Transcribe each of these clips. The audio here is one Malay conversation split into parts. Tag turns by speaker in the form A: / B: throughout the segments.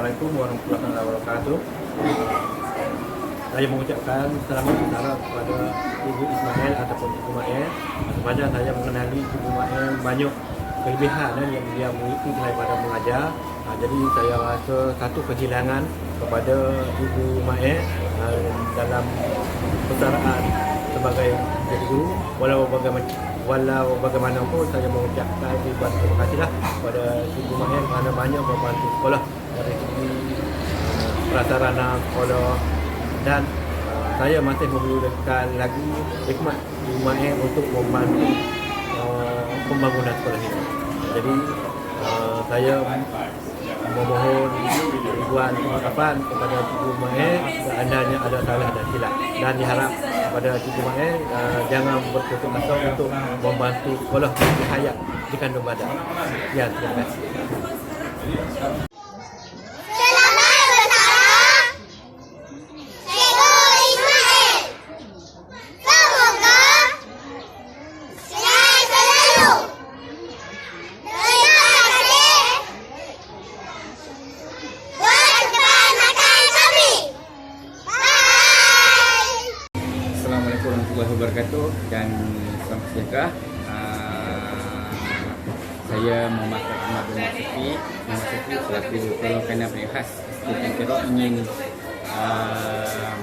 A: Assalamualaikum warahmatullahi wabarakatuh. Saya mengucapkan selamat bersara kepada Ibu Ismail ataupun Ibu Mael. Sebenarnya saya mengenali Ibu Mael banyak kelebihan yang dia memiliki daripada mengajar. Jadi saya rasa satu kehilangan kepada Ibu Mael dalam persaraan sebagai jadi guru. Walau bagaimanapun saya mengucapkan ribuan terima kasihlah kepada Ibu Mael kerana banyak membantu sekolah dari segi prasarana sekolah, dan saya masih memerlukan lagi hikmat Ibu Mael untuk membantu pembangunan sekolah ini. Jadi saya memohon ribuan maafan kepada Ibu Mael seandainya ada salah dan silap, dan diharap kepada Ibu Mael jangan berputus asa untuk membantu sekolah di Hayat di Kandung Badak. Ya, terima kasih.
B: Assalamualaikum warahmatullahi wabarakatuh dan selamat sejahtera. Saya Muhammad Ahmad bin Masufi selaku Kepala Kanan Pendidikan Khas SDN Perak ingin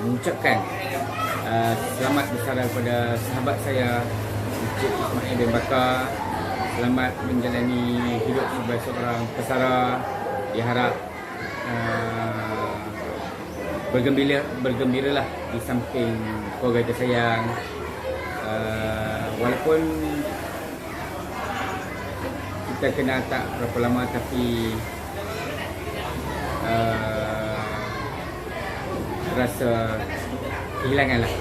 B: mengucapkan selamat bersara kepada sahabat saya Encik Ismail bin Bakar. Selamat menjalani hidup sebagai seorang pesara. Diharap bergembiralah di samping keluarga tersayang. Walaupun kita kenal tak berapa lama, tapi terasa kehilangan lah.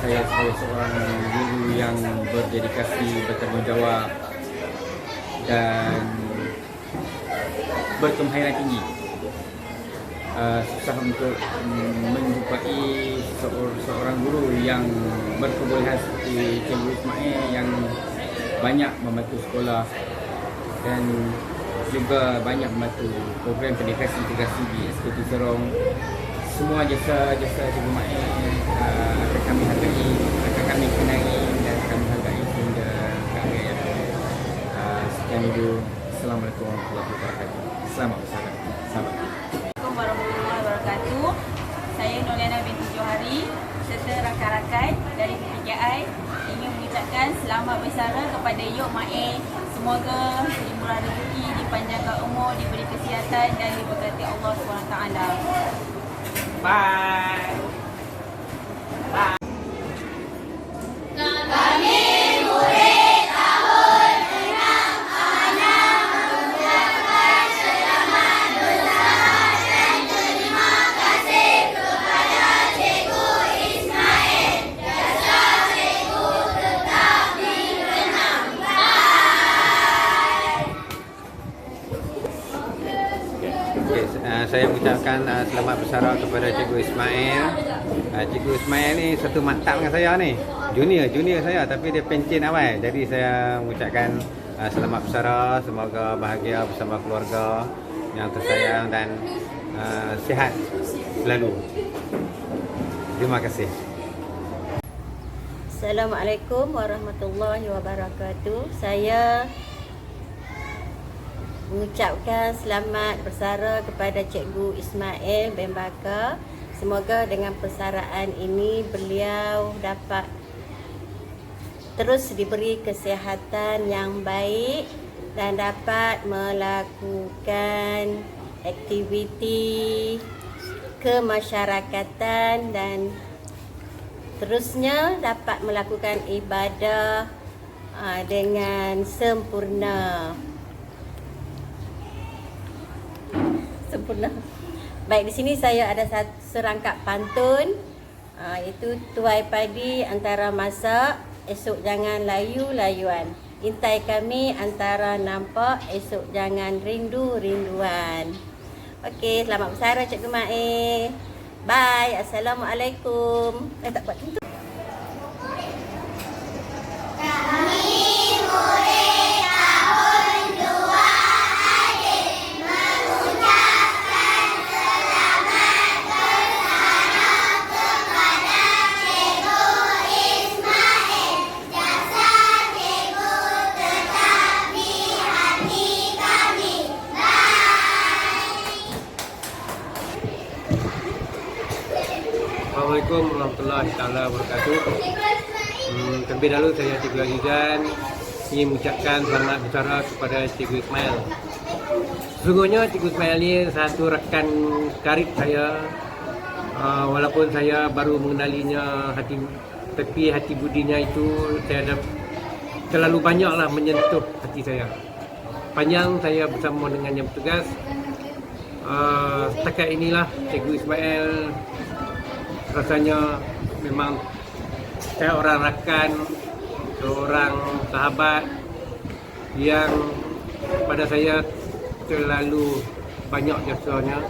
B: Saya sebagai seorang guru yang berdedikasi, bertanggungjawab dan berkemahiran tinggi. Susah untuk menjumpai seorang guru yang berkebolehan seperti Cikgu Ismail yang banyak membantu sekolah dan juga banyak membantu program pendidikan integrasi di SKT Serong. Semua jasa-jasa Cikgu Ismail akan kami hargai, akan kami kenali dan kami hargai sehingga ke akhir. Sekian dulu. Assalamualaikum warahmatullahi wabarakatuh. Selamat bersara.
C: Assalamualaikum warahmatullahi wabarakatuh. Saya Noliana binti Johari serta rakan-rakan dari PPKI ingin mengucapkan selamat bersara kepada Yok Mael. Semoga dimurah rezeki, dipanjangkan umur, diberi kesihatan dan diberkati Allah SWT.
B: Bye.
D: Saya mengucapkan selamat bersara kepada Cikgu Ismail. Cikgu Ismail ni satu maktab dengan saya ni. Junior saya, tapi dia pencen awal. Jadi saya mengucapkan selamat bersara. Semoga bahagia bersama keluarga yang tersayang dan sihat selalu. Terima kasih.
E: Assalamualaikum warahmatullahi wabarakatuh. Saya mengucapkan selamat bersara kepada Cikgu Ismail bin Bakar. Semoga dengan persaraan ini beliau dapat terus diberi kesihatan yang baik dan dapat melakukan aktiviti kemasyarakatan dan terusnya dapat melakukan ibadah dengan sempurna. Baik, di sini saya ada serangkap pantun, iaitu tuai padi antara masak, esok jangan layu-layuan. Intai kami antara nampak, esok jangan rindu-rinduan. Okey, selamat bersara Cikgu Mael. Bye. Assalamualaikum. Tak buat pintu.
F: Kami murid tahun 2 adik mengucap
A: Assalamualaikum warahmatullahi taala wabarakatuh. Terlebih dahulu saya Cikgu Azizan ingin mengucapkan selamat bersara kepada Cikgu Ismail. Sesungguhnya Cikgu Ismail ni satu rakan karib saya. Walaupun saya baru mengenalinya, tapi hati budinya itu saya dah terlalu banyaklah menyentuh hati saya. Panjang saya bersama dengan yang bertugas. Setakat inilah Cikgu Ismail rasanya memang saya orang rakan, seorang sahabat yang pada saya terlalu banyak jasanya,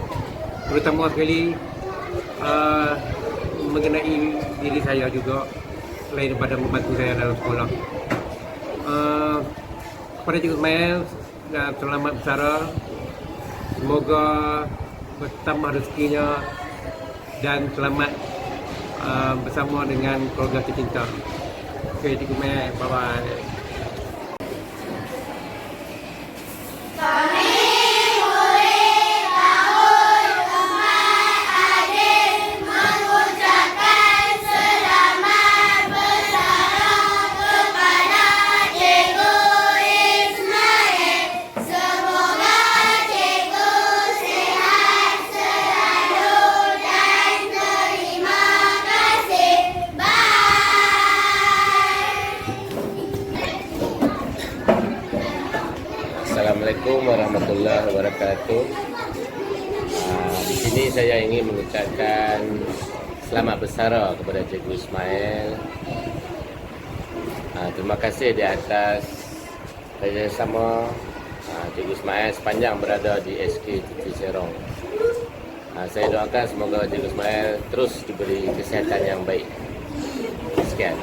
A: terutama sekali mengenai diri saya juga, selain daripada membantu saya dalam sekolah. Kepada Cikgu Ismail, selamat bersara, semoga bertambah rezekinya dan selamat bersama dengan keluarga tercinta. Okey, Cikgu Ismail, bye-bye.
F: Assalamualaikum warahmatullahi wabarakatuh. Di sini saya ingin mengucapkan selamat bersara kepada Cikgu Ismail. Terima kasih di atas kerjasama Cikgu Ismail sepanjang berada di SK Titi Serong. Saya doakan semoga Cikgu Ismail terus diberi kesihatan yang baik. Sekian.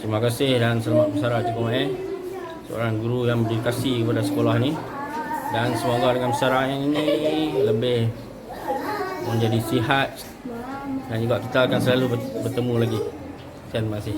B: Terima kasih dan selamat bersara Cikgu Ismail, seorang guru yang berdedikasi kepada sekolah ni, dan semoga dengan bersara ini lebih menjadi sihat dan juga kita akan selalu bertemu lagi. Terima kasih.